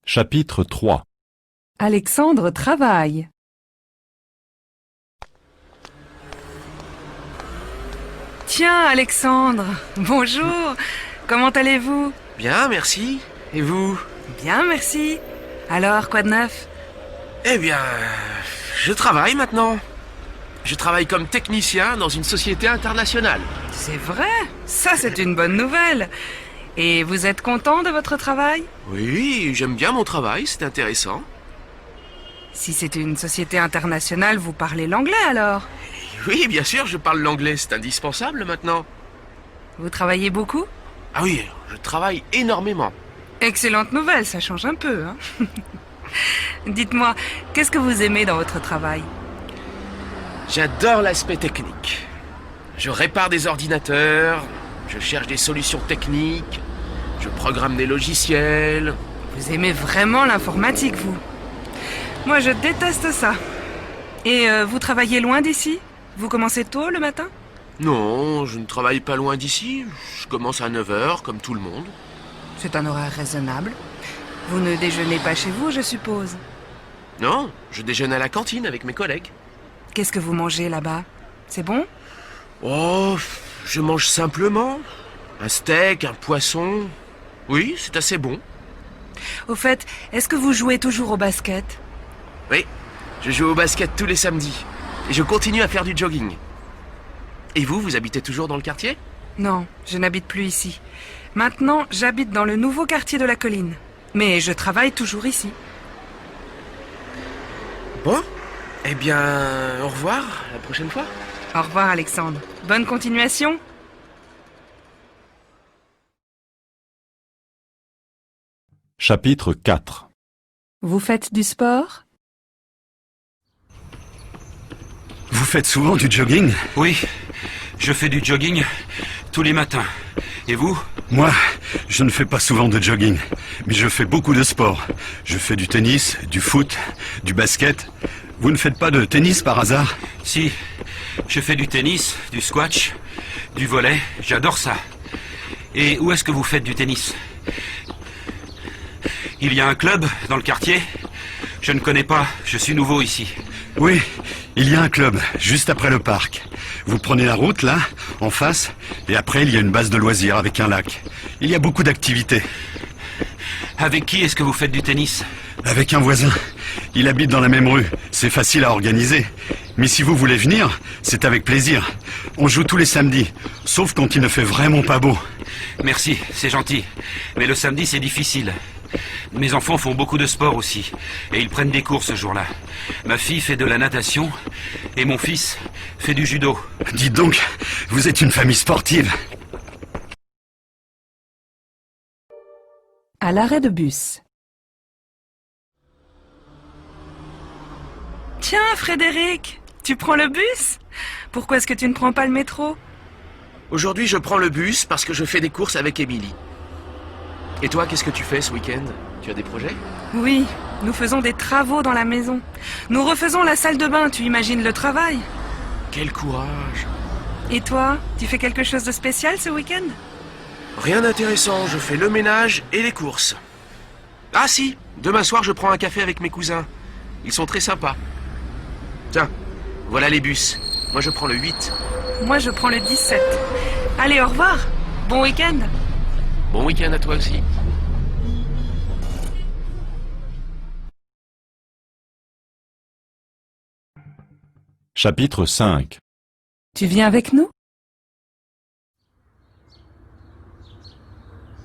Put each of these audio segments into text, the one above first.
Chapitre 3. Alexandre travaille. Tiens, Alexandre, bonjour. Comment allez-vous? Bien, merci. Et vous? Bien, merci. Alors, quoi de neuf? Eh bien, je travaille maintenant. Je travaille comme technicien dans une société internationale. C'est vrai, ça c'est une bonne nouvelle. Et vous êtes content de votre travail? Oui, j'aime bien mon travail, c'est intéressant. Si c'est une société internationale, vous parlez l'anglais alors? Oui, bien sûr, je parle l'anglais, c'est indispensable maintenant. Vous travaillez beaucoup? Ah oui, je travaille énormément. Excellente nouvelle, ça change un peu, hein. Dites-moi, qu'est-ce que vous aimez dans votre travail? J'adore l'aspect technique. Je répare des ordinateurs, je cherche des solutions techniques, je programme des logiciels. Vous aimez vraiment l'informatique, vous? Moi, je déteste ça. Et vous travaillez loin d'ici? Vous commencez tôt le matin? Non, je ne travaille pas loin d'ici. Je commence à 9h, comme tout le monde. C'est un horaire raisonnable. Vous ne déjeunez pas chez vous, je suppose. Non, je déjeune à la cantine avec mes collègues. Qu'est-ce que vous mangez là-bas? C'est bon? Oh, je mange simplement. Un steak, un poisson. Oui, c'est assez bon. Au fait, est-ce que vous jouez toujours au basket? Oui, je joue au basket tous les samedis. Et je continue à faire du jogging. Et vous habitez toujours dans le quartier? Non, je n'habite plus ici. Maintenant, j'habite dans le nouveau quartier de la colline. Mais je travaille toujours ici. Bon, eh bien, au revoir, à la prochaine fois. Au revoir, Alexandre. Bonne continuation. Chapitre 4. Vous faites du sport? Vous faites souvent du jogging? Oui, je fais du jogging tous les matins. Et vous? Moi, je ne fais pas souvent de jogging, mais je fais beaucoup de sport. Je fais du tennis, du foot, du basket. Vous ne faites pas de tennis par hasard? Si, je fais du tennis, du squash, du volley, j'adore ça. Et où est-ce que vous faites du tennis? Il y a un club dans le quartier? Je ne connais pas, je suis nouveau ici. Oui, il y a un club, juste après le parc. Vous prenez la route, là, en face, et après il y a une base de loisirs avec un lac. Il y a beaucoup d'activités. Avec qui est-ce que vous faites du tennis? Avec un voisin. Il habite dans la même rue, c'est facile à organiser. Mais si vous voulez venir, c'est avec plaisir. On joue tous les samedis, sauf quand il ne fait vraiment pas beau. Merci, c'est gentil. Mais le samedi, c'est difficile. Mes enfants font beaucoup de sport aussi, et ils prennent des cours ce jour-là. Ma fille fait de la natation, et mon fils fait du judo. Dites donc, vous êtes une famille sportive. À l'arrêt de bus. Tiens, Frédéric, tu prends le bus? Pourquoi est-ce que tu ne prends pas le métro? Aujourd'hui, je prends le bus parce que je fais des courses avec Émilie. Et toi, qu'est-ce que tu fais ce week-end? Tu as des projets? Oui, nous faisons des travaux dans la maison. Nous refaisons la salle de bain, tu imagines le travail? Quel courage! Et toi, tu fais quelque chose de spécial ce week-end? Rien d'intéressant, je fais le ménage et les courses. Ah si, demain soir, je prends un café avec mes cousins. Ils sont très sympas. Tiens, voilà les bus. Moi, je prends le 8. Moi, je prends le 17. Allez, au revoir. Bon week-end. Bon week-end à toi aussi. Chapitre 5. Tu viens avec nous?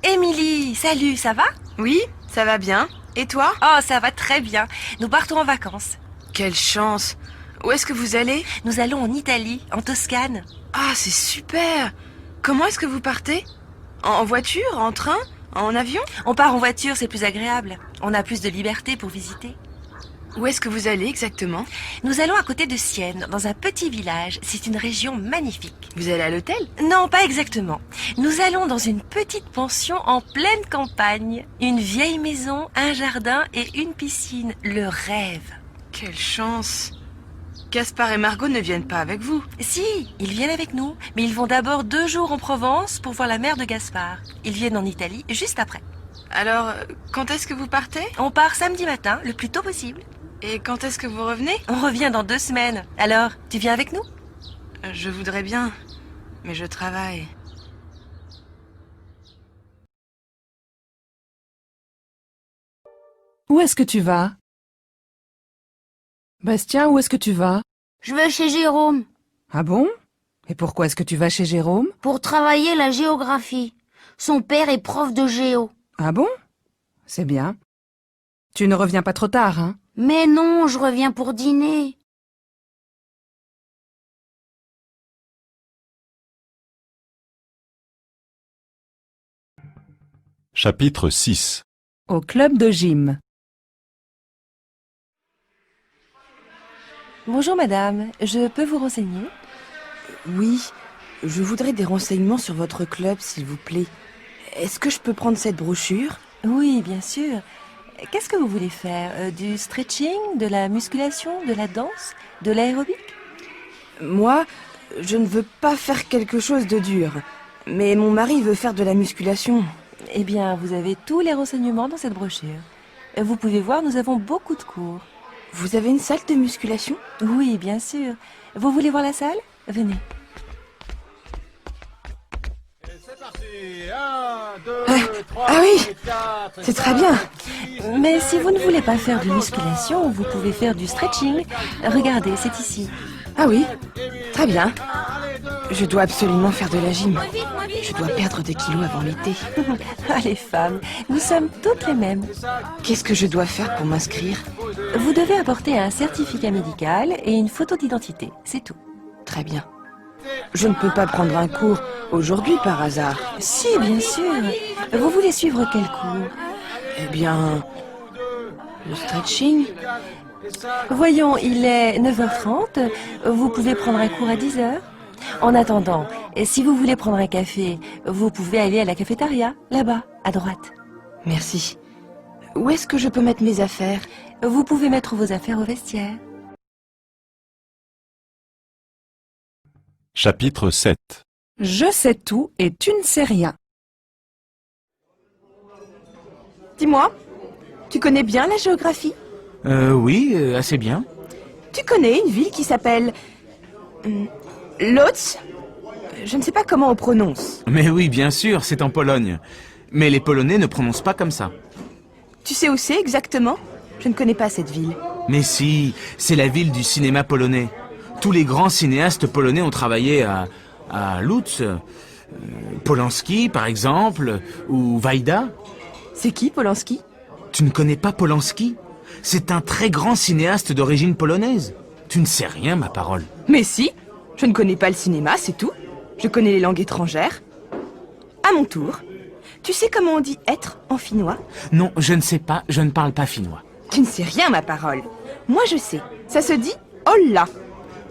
Émilie, salut, ça va? Oui, ça va bien. Et toi? Oh, ça va très bien. Nous partons en vacances. Quelle chance. Où est-ce que vous allez? Nous allons en Italie, en Toscane. Ah, c'est super. Comment est-ce que vous partez? En voiture? En train? En avion? On part en voiture, c'est plus agréable. On a plus de liberté pour visiter. Où est-ce que vous allez exactement? Nous allons à côté de Sienne, dans un petit village. C'est une région magnifique. Vous allez à l'hôtel? Non, pas exactement. Nous allons dans une petite pension en pleine campagne. Une vieille maison, un jardin et une piscine. Le rêve. Quelle chance. Gaspard et Margot ne viennent pas avec vous? Si, ils viennent avec nous, mais ils vont d'abord 2 jours en Provence pour voir la mère de Gaspard. Ils viennent en Italie juste après. Alors, quand est-ce que vous partez? On part samedi matin, le plus tôt possible. Et quand est-ce que vous revenez? On revient dans 2 semaines. Alors, tu viens avec nous? Je voudrais bien, mais je travaille. Où est-ce que tu vas? Bastien, où est-ce que tu vas? Je vais chez Jérôme Ah bon? Et pourquoi est-ce que tu vas chez Jérôme? pour travailler la géographie. Son père est prof de géo. Ah bon? C'est bien. Tu ne reviens pas trop tard, hein? Mais non, je reviens pour dîner. Chapitre 6. Au club de gym. Bonjour madame, je peux vous renseigner? Oui, je voudrais des renseignements sur votre club, s'il vous plaît. Est-ce que je peux prendre cette brochure? Oui, bien sûr. Qu'est-ce que vous voulez faire? Du stretching, de la musculation, de la danse, de l'aérobic? Moi, je ne veux pas faire quelque chose de dur. Mais mon mari veut faire de la musculation. Eh bien, vous avez tous les renseignements dans cette brochure. Vous pouvez voir, nous avons beaucoup de cours. Vous avez une salle de musculation? Oui, bien sûr. Vous voulez voir la salle? Venez. Ah oui, c'est très bien. Mais si vous ne voulez pas faire de musculation, vous pouvez faire du stretching. Regardez, c'est ici. Ah oui, très bien. Je dois absolument faire de la gym. Je dois perdre des kilos avant l'été. Ah, les femmes, nous sommes toutes les mêmes. Qu'est-ce que je dois faire pour m'inscrire? Vous devez apporter un certificat médical et une photo d'identité, c'est tout. Très bien. Je ne peux pas prendre un cours aujourd'hui par hasard. Si, bien sûr. Vous voulez suivre quel cours? Eh bien, le stretching? Voyons, il est 9h30. Vous pouvez prendre un cours à 10h. En attendant, si vous voulez prendre un café, vous pouvez aller à la cafétéria, là-bas, à droite. Merci. Où est-ce que je peux mettre mes affaires? Vous pouvez mettre vos affaires au vestiaire. Chapitre 7. Je sais tout et tu ne sais rien. Dis-moi, tu connais bien la géographie? Oui, assez bien. Tu connais une ville qui s'appelle... Łódź? Je ne sais pas comment on prononce. Mais oui, bien sûr, c'est en Pologne. Mais les Polonais ne prononcent pas comme ça. Tu sais où c'est exactement? Je ne connais pas cette ville. Mais si, c'est la ville du cinéma polonais. Tous les grands cinéastes polonais ont travaillé à Łódź. Polanski, par exemple, ou Wajda. C'est qui, Polanski? Tu ne connais pas Polanski? C'est un très grand cinéaste d'origine polonaise. Tu ne sais rien, ma parole. Mais si, je ne connais pas le cinéma, c'est tout. Je connais les langues étrangères. À mon tour, tu sais comment on dit être en finnois? Non, je ne sais pas, je ne parle pas finnois. Tu ne sais rien, ma parole. Moi, je sais. Ça se dit olla.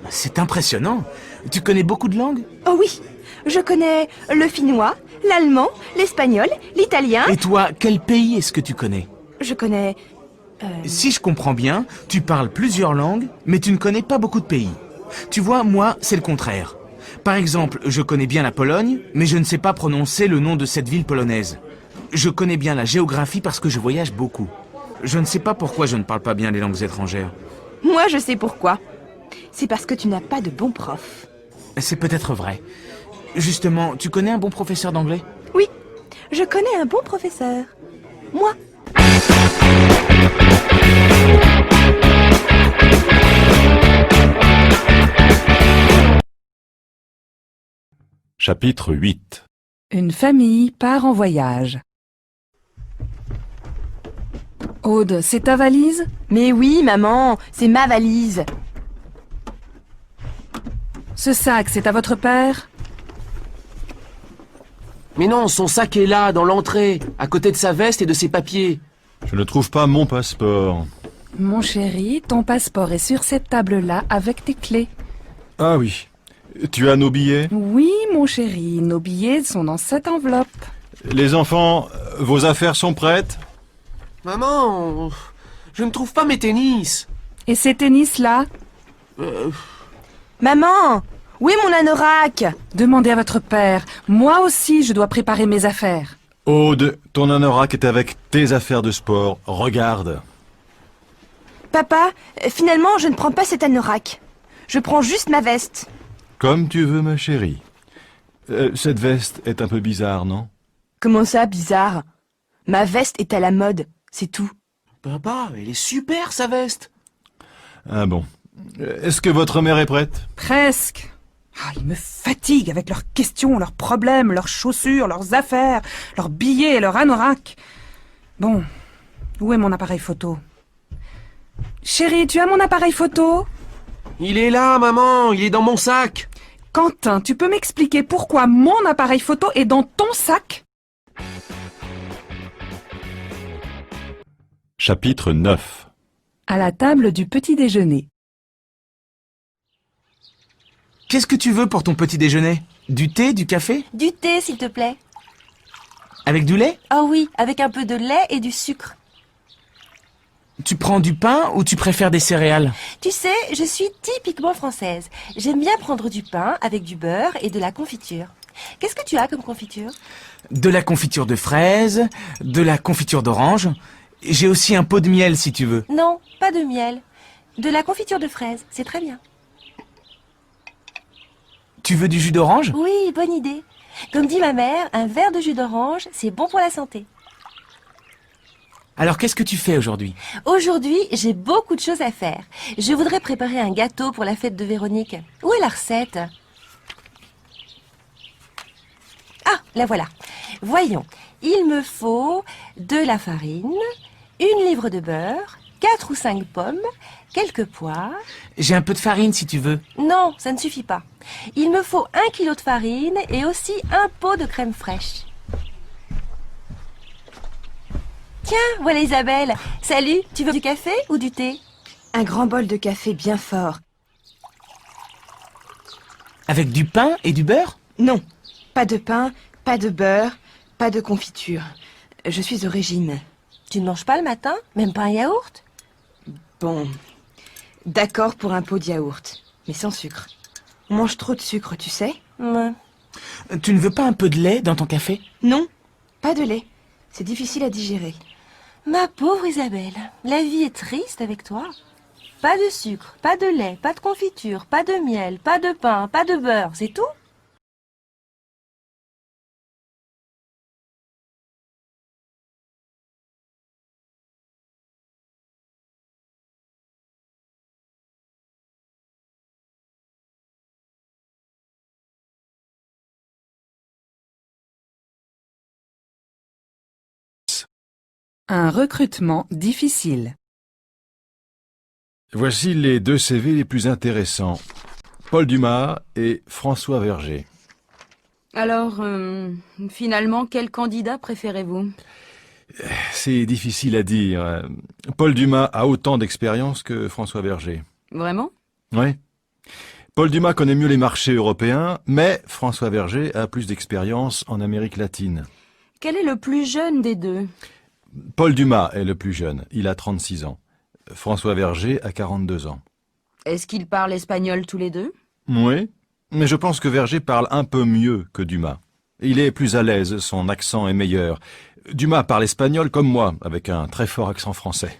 C'est impressionnant. Tu connais beaucoup de langues? Oh oui, je connais le finnois, l'allemand, l'espagnol, l'italien. Et toi, quel pays est-ce que tu connais? Je connais... Si je comprends bien, tu parles plusieurs langues, mais tu ne connais pas beaucoup de pays. Tu vois, moi, c'est le contraire. Par exemple, je connais bien la Pologne, mais je ne sais pas prononcer le nom de cette ville polonaise. Je connais bien la géographie parce que je voyage beaucoup. Je ne sais pas pourquoi je ne parle pas bien les langues étrangères. Moi, je sais pourquoi. C'est parce que tu n'as pas de bons profs. C'est peut-être vrai. Justement, tu connais un bon professeur d'anglais? Oui, je connais un bon professeur. Moi. Chapitre 8. Une famille part en voyage. Aude, c'est ta valise? Mais oui, maman, c'est ma valise. Ce sac, c'est à votre père? Mais non, son sac est là, dans l'entrée, à côté de sa veste et de ses papiers. Je ne trouve pas mon passeport. Mon chéri, ton passeport est sur cette table-là avec tes clés. Ah oui. Tu as nos billets? Oui, mon chéri, nos billets sont dans cette enveloppe. Les enfants, vos affaires sont prêtes? Maman, je ne trouve pas mes tennis. Et ces tennis-là? Maman, où est mon anorak? Demandez à votre père. Moi aussi, je dois préparer mes affaires. Aude, ton anorak est avec tes affaires de sport. Regarde. Papa, finalement, je ne prends pas cet anorak. Je prends juste ma veste. Comme tu veux, ma chérie. Cette veste est un peu bizarre, non? Comment ça, bizarre? Ma veste est à la mode, c'est tout. Papa, elle est super, sa veste. Ah bon. Est-ce que votre mère est prête? Presque. Ah, ils me fatiguent avec leurs questions, leurs problèmes, leurs chaussures, leurs affaires, leurs billets et leurs anoraks. Bon, où est mon appareil photo? Chérie, tu as mon appareil photo? Il est là, maman, il est dans mon sac. Quentin, tu peux m'expliquer pourquoi mon appareil photo est dans ton sac? Chapitre 9. À la table du petit déjeuner. Qu'est-ce que tu veux pour ton petit déjeuner? Du thé, du café? Du thé, s'il te plaît. Avec du lait? Ah oui, avec un peu de lait et du sucre. Tu prends du pain ou tu préfères des céréales? Tu sais, je suis typiquement française. J'aime bien prendre du pain avec du beurre et de la confiture. Qu'est-ce que tu as comme confiture? De la confiture de fraises, de la confiture d'orange. J'ai aussi un pot de miel si tu veux. Non, pas de miel. De la confiture de fraises, c'est très bien. Tu veux du jus d'orange? Oui, bonne idée. Comme dit ma mère, un verre de jus d'orange, c'est bon pour la santé. Alors qu'est-ce que tu fais aujourd'hui? Aujourd'hui, j'ai beaucoup de choses à faire. Je voudrais préparer un gâteau pour la fête de Véronique. Où est la recette? Ah, la voilà. Voyons, il me faut de la farine, 1 livre de beurre, 4 ou 5 pommes, quelques pois. J'ai un peu de farine si tu veux. Non, ça ne suffit pas. Il me faut 1 kilo de farine et aussi un pot de crème fraîche. Tiens, voilà Isabelle. Salut, tu veux du café ou du thé? Un grand bol de café bien fort. Avec du pain et du beurre? Non, pas de pain, pas de beurre, pas de confiture. Je suis au régime. Tu ne manges pas le matin? Même pas un yaourt? Bon, d'accord pour un pot de yaourt, mais sans sucre. On mange trop de sucre, tu sais? Ouais. Tu ne veux pas un peu de lait dans ton café? Non, pas de lait. C'est difficile à digérer. Ma pauvre Isabelle, la vie est triste avec toi. Pas de sucre, pas de lait, pas de confiture, pas de miel, pas de pain, pas de beurre, c'est tout? Un recrutement difficile. Voici les 2 CV les plus intéressants. Paul Dumas et François Verger. Alors, finalement, quel candidat préférez-vous? C'est difficile à dire. Paul Dumas a autant d'expérience que François Verger. Vraiment? Oui. Paul Dumas connaît mieux les marchés européens, mais François Verger a plus d'expérience en Amérique latine. Quel est le plus jeune des deux? Paul Dumas est le plus jeune, il a 36 ans. François Verger a 42 ans. Est-ce qu'ils parlent espagnol tous les deux? Oui, mais je pense que Verger parle un peu mieux que Dumas. Il est plus à l'aise, son accent est meilleur. Dumas parle espagnol comme moi, avec un très fort accent français.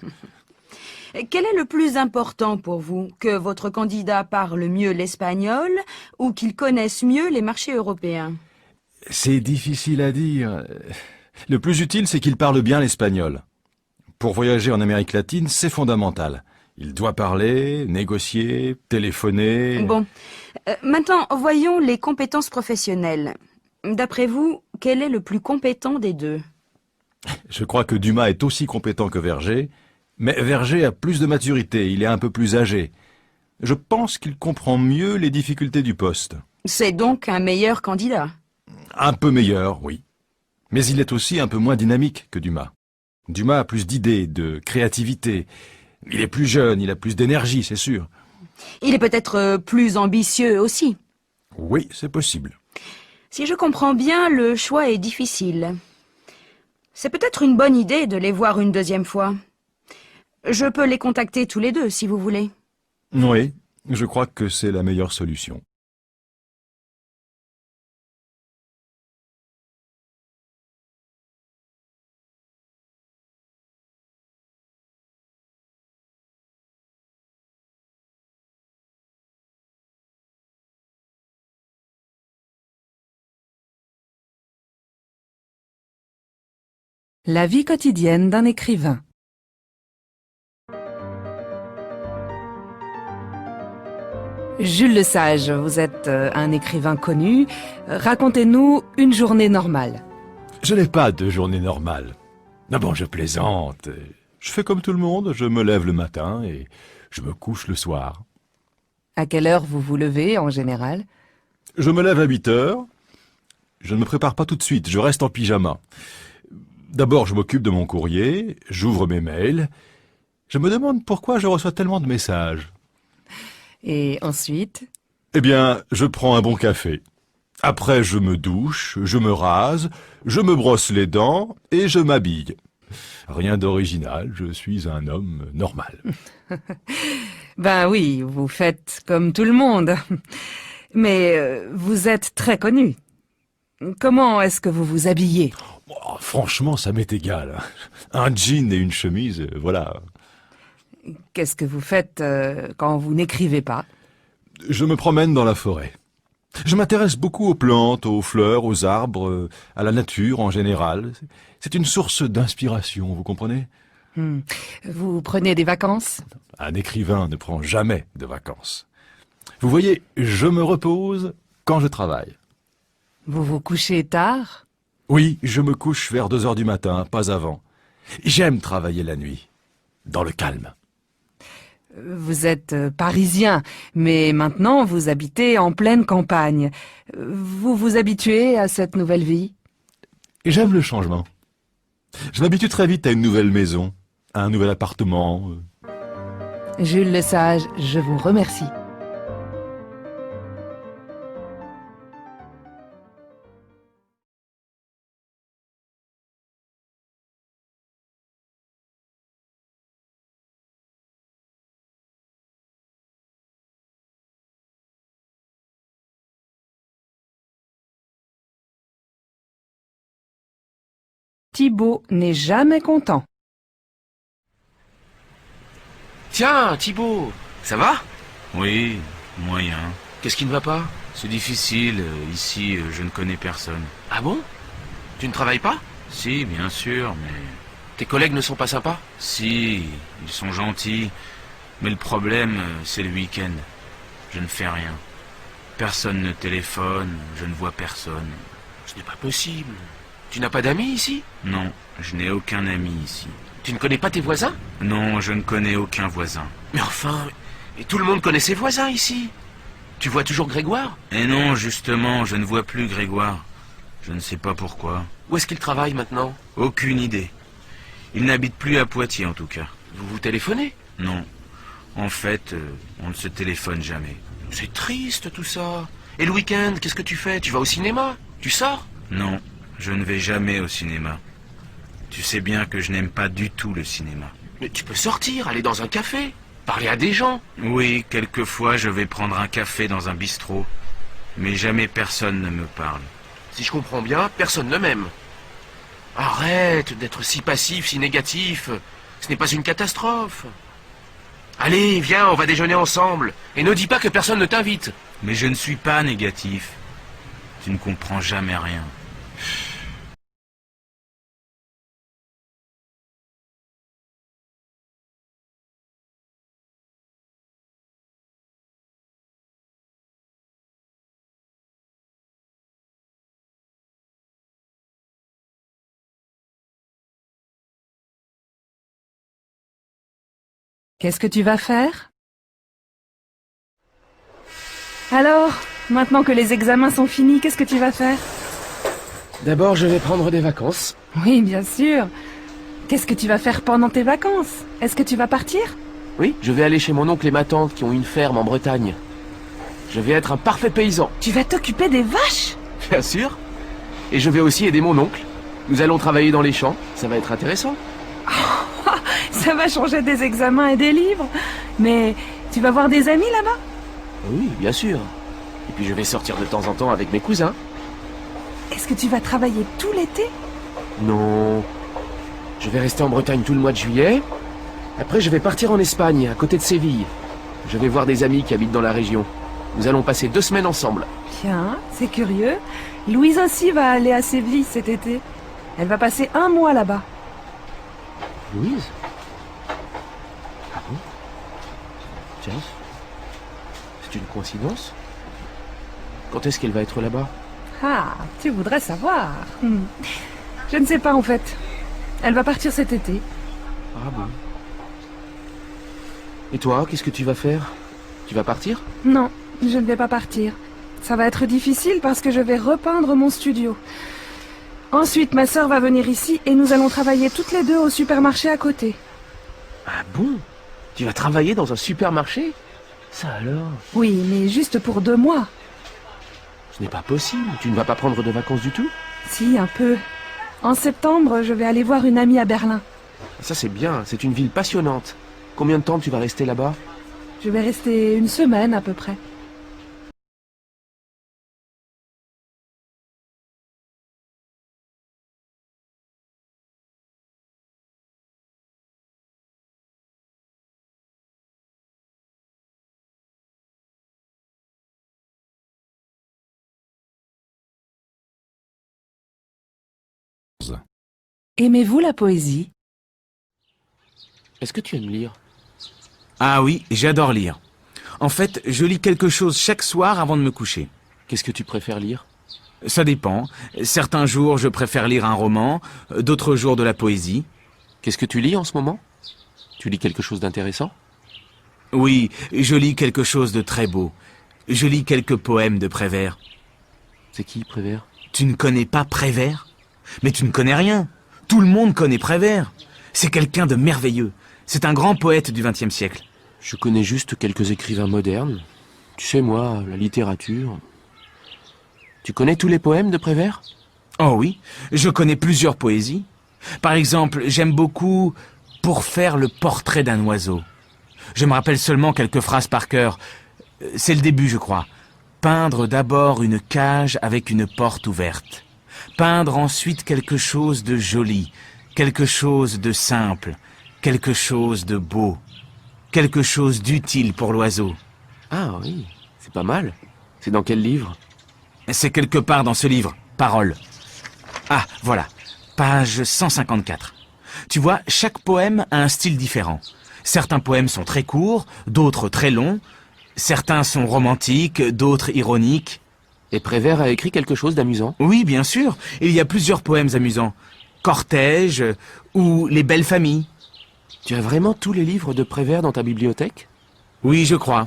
Quel est le plus important pour vous? Que votre candidat parle mieux l'espagnol ou qu'il connaisse mieux les marchés européens? C'est difficile à dire. Le plus utile, c'est qu'il parle bien l'espagnol. Pour voyager en Amérique latine, c'est fondamental. Il doit parler, négocier, téléphoner... Bon. Maintenant, voyons les compétences professionnelles. D'après vous, quel est le plus compétent des deux? Je crois que Dumas est aussi compétent que Verger, mais Verger a plus de maturité, il est un peu plus âgé. Je pense qu'il comprend mieux les difficultés du poste. C'est donc un meilleur candidat? Un peu meilleur, oui. Mais il est aussi un peu moins dynamique que Dumas. Dumas a plus d'idées, de créativité. Il est plus jeune, il a plus d'énergie, c'est sûr. Il est peut-être plus ambitieux aussi. Oui, c'est possible. Si je comprends bien, le choix est difficile. C'est peut-être une bonne idée de les voir une deuxième fois. Je peux les contacter tous les deux, si vous voulez. Oui, je crois que c'est la meilleure solution. La vie quotidienne d'un écrivain. Jules Lesage, vous êtes un écrivain connu. Racontez-nous une journée normale. Je n'ai pas de journée normale. Ah bon, je plaisante. Je fais comme tout le monde, je me lève le matin et je me couche le soir. À quelle heure vous vous levez en général? Je me lève à 8 heures. Je ne me prépare pas tout de suite, je reste en pyjama. D'abord, je m'occupe de mon courrier, j'ouvre mes mails. Je me demande pourquoi je reçois tellement de messages. Et ensuite? Eh bien, je prends un bon café. Après, je me douche, je me rase, je me brosse les dents et je m'habille. Rien d'original, je suis un homme normal. Ben oui, vous faites comme tout le monde. Mais vous êtes très connu. Comment est-ce que vous vous habillez? Oh, franchement, ça m'est égal. Un jean et une chemise, voilà. Qu'est-ce que vous faites quand vous n'écrivez pas? Je me promène dans la forêt. Je m'intéresse beaucoup aux plantes, aux fleurs, aux arbres, à la nature en général. C'est une source d'inspiration, vous comprenez? Vous prenez des vacances? Un écrivain ne prend jamais de vacances. Vous voyez, je me repose quand je travaille. Vous vous couchez tard? Oui, je me couche vers 2 heures du matin, pas avant. J'aime travailler la nuit, dans le calme. Vous êtes parisien, mais maintenant vous habitez en pleine campagne. Vous vous habituez à cette nouvelle vie? J'aime le changement. Je m'habitue très vite à une nouvelle maison, à un nouvel appartement. Jules Lesage, je vous remercie. Thibaut n'est jamais content. Tiens, Thibaut, ça va? Oui, moyen. Qu'est-ce qui ne va pas? C'est difficile, ici je ne connais personne. Ah bon? Tu ne travailles pas? Si, bien sûr, mais... Tes collègues ne sont pas sympas? Si, ils sont gentils, mais le problème, c'est le week-end. Je ne fais rien. Personne ne téléphone, je ne vois personne. Ce n'est pas possible. Tu n'as pas d'amis ici? Non, je n'ai aucun ami ici. Tu ne connais pas tes voisins? Non, je ne connais aucun voisin. Mais enfin, et tout le monde connaît ses voisins ici. Tu vois toujours Grégoire? Et non, justement, je ne vois plus Grégoire. Je ne sais pas pourquoi. Où est-ce qu'il travaille maintenant? Aucune idée. Il n'habite plus à Poitiers en tout cas. Vous vous téléphonez? Non. En fait, on ne se téléphone jamais. C'est triste tout ça. Et le week-end, qu'est-ce que tu fais? Tu vas au cinéma? Tu sors? Non, je ne vais jamais au cinéma. Tu sais bien que je n'aime pas du tout le cinéma. Mais tu peux sortir, aller dans un café, parler à des gens. Oui, quelquefois je vais prendre un café dans un bistrot. Mais jamais personne ne me parle. Si je comprends bien, personne ne m'aime. Arrête d'être si passif, si négatif. Ce n'est pas une catastrophe. Allez, viens, on va déjeuner ensemble. Et ne dis pas que personne ne t'invite. Mais je ne suis pas négatif. Tu ne comprends jamais rien. Qu'est-ce que tu vas faire? Alors, maintenant que les examens sont finis, qu'est-ce que tu vas faire? D'abord, je vais prendre des vacances. Oui, bien sûr. Qu'est-ce que tu vas faire pendant tes vacances? Est-ce que tu vas partir? Oui, je vais aller chez mon oncle et ma tante qui ont une ferme en Bretagne. Je vais être un parfait paysan. Tu vas t'occuper des vaches? Bien sûr. Et je vais aussi aider mon oncle. Nous allons travailler dans les champs. Ça va être intéressant. Ça va changer des examens et des livres. Mais tu vas voir des amis là-bas? Oui, bien sûr. Et puis je vais sortir de temps en temps avec mes cousins. Est-ce que tu vas travailler tout l'été? Non. Je vais rester en Bretagne tout le mois de juillet. Après, je vais partir en Espagne, à côté de Séville. Je vais voir des amis qui habitent dans la région. Nous allons passer 2 semaines ensemble. Tiens, c'est curieux. Louise aussi va aller à Séville cet été. Elle va passer 1 mois là-bas. Louise? Ah bon? Tiens, c'est une coïncidence? Quand est-ce qu'elle va être là-bas? Ah, tu voudrais savoir. Je ne sais pas en fait. Elle va partir cet été. Ah bon. Et toi, qu'est-ce que tu vas faire? Tu vas partir? Non, je ne vais pas partir. Ça va être difficile parce que je vais repeindre mon studio. Ensuite, ma sœur va venir ici et nous allons travailler toutes les deux au supermarché à côté. Ah bon? Tu vas travailler dans un supermarché? Ça alors? Oui, mais juste pour 2 mois. Ce n'est pas possible. Tu ne vas pas prendre de vacances du tout? Si, un peu. En septembre, je vais aller voir une amie à Berlin. Ça c'est bien, c'est une ville passionnante. Combien de temps tu vas rester là-bas? Je vais rester 1 semaine à peu près. Aimez-vous la poésie? Est-ce que tu aimes lire? Ah oui, j'adore lire. En fait, je lis quelque chose chaque soir avant de me coucher. Qu'est-ce que tu préfères lire? Ça dépend. Certains jours, je préfère lire un roman, d'autres jours de la poésie. Qu'est-ce que tu lis en ce moment? Tu lis quelque chose d'intéressant? Oui, je lis quelque chose de très beau. Je lis quelques poèmes de Prévert. C'est qui, Prévert? Tu ne connais pas Prévert? Mais tu ne connais rien. Tout le monde connaît Prévert. C'est quelqu'un de merveilleux. C'est un grand poète du XXe siècle. Je connais juste quelques écrivains modernes. Tu sais, moi, la littérature... Tu connais tous les poèmes de Prévert? Oh oui, je connais plusieurs poésies. Par exemple, j'aime beaucoup « Pour faire le portrait d'un oiseau ». Je me rappelle seulement quelques phrases par cœur. C'est le début, je crois. Peindre d'abord une cage avec une porte ouverte. Peindre ensuite quelque chose de joli, quelque chose de simple, quelque chose de beau, quelque chose d'utile pour l'oiseau. Ah oui, c'est pas mal. C'est dans quel livre? C'est quelque part dans ce livre, Paroles. Ah, voilà, page 154. Tu vois, chaque poème a un style différent. Certains poèmes sont très courts, d'autres très longs. Certains sont romantiques, d'autres ironiques. Et Prévert a écrit quelque chose d'amusant? Oui, bien sûr. Il y a plusieurs poèmes amusants. Cortège ou Les belles familles. Tu as vraiment tous les livres de Prévert dans ta bibliothèque? Oui, je crois.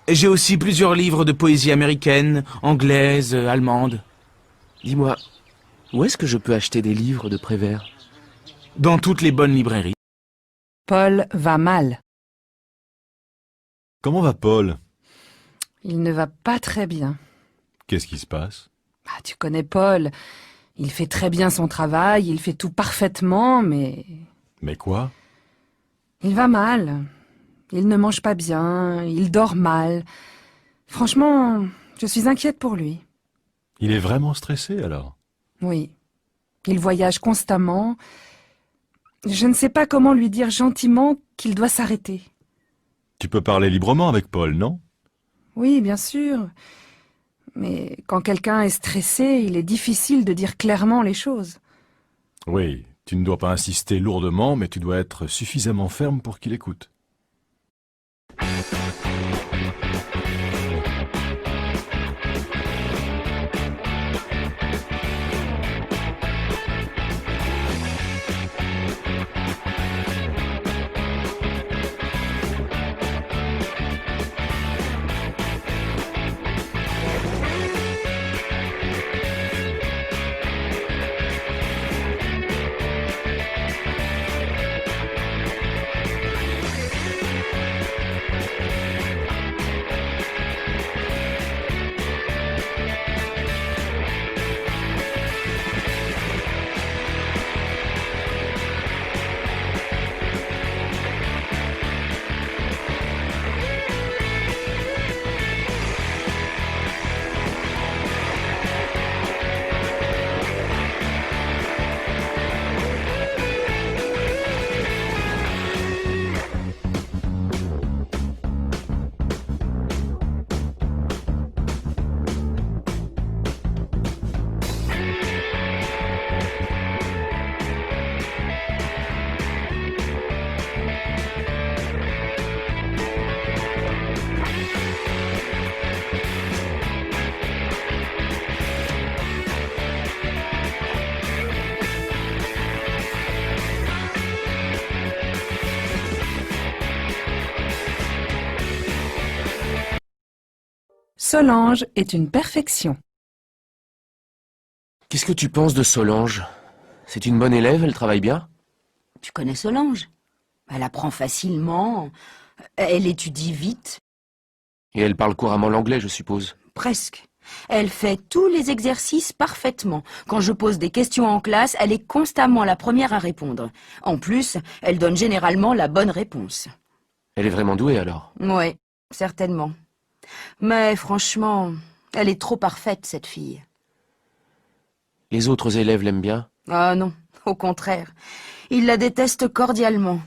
J'ai aussi plusieurs livres de poésie américaine, anglaise, allemande. Dis-moi, où est-ce que je peux acheter des livres de Prévert? Dans toutes les bonnes librairies. Paul va mal. Comment va Paul? Il ne va pas très bien. Qu'est-ce qui se passe? Ah, tu connais Paul. Il fait très bien son travail, il fait tout parfaitement, mais... Mais quoi? Il va mal. Il ne mange pas bien, il dort mal. Franchement, je suis inquiète pour lui. Il est vraiment stressé alors? Oui. Il voyage constamment. Je ne sais pas comment lui dire gentiment qu'il doit s'arrêter. Tu peux parler librement avec Paul, non? Oui, bien sûr. Mais quand quelqu'un est stressé, il est difficile de dire clairement les choses. Oui, tu ne dois pas insister lourdement, mais tu dois être suffisamment ferme pour qu'il écoute. Solange est une perfection. Qu'est-ce que tu penses de Solange? C'est une bonne élève, elle travaille bien? Tu connais Solange? Elle apprend facilement, elle étudie vite, Et elle parle couramment l'anglais, je suppose. presque. Elle fait tous les exercices parfaitement. Quand je pose des questions en classe, elle est constamment la première à répondre. En plus, elle donne généralement la bonne réponse. Elle est vraiment douée alors. Ouais, certainement. Mais franchement, elle est trop parfaite, cette fille. Les autres élèves l'aiment bien? Ah non, au contraire. Ils la détestent cordialement.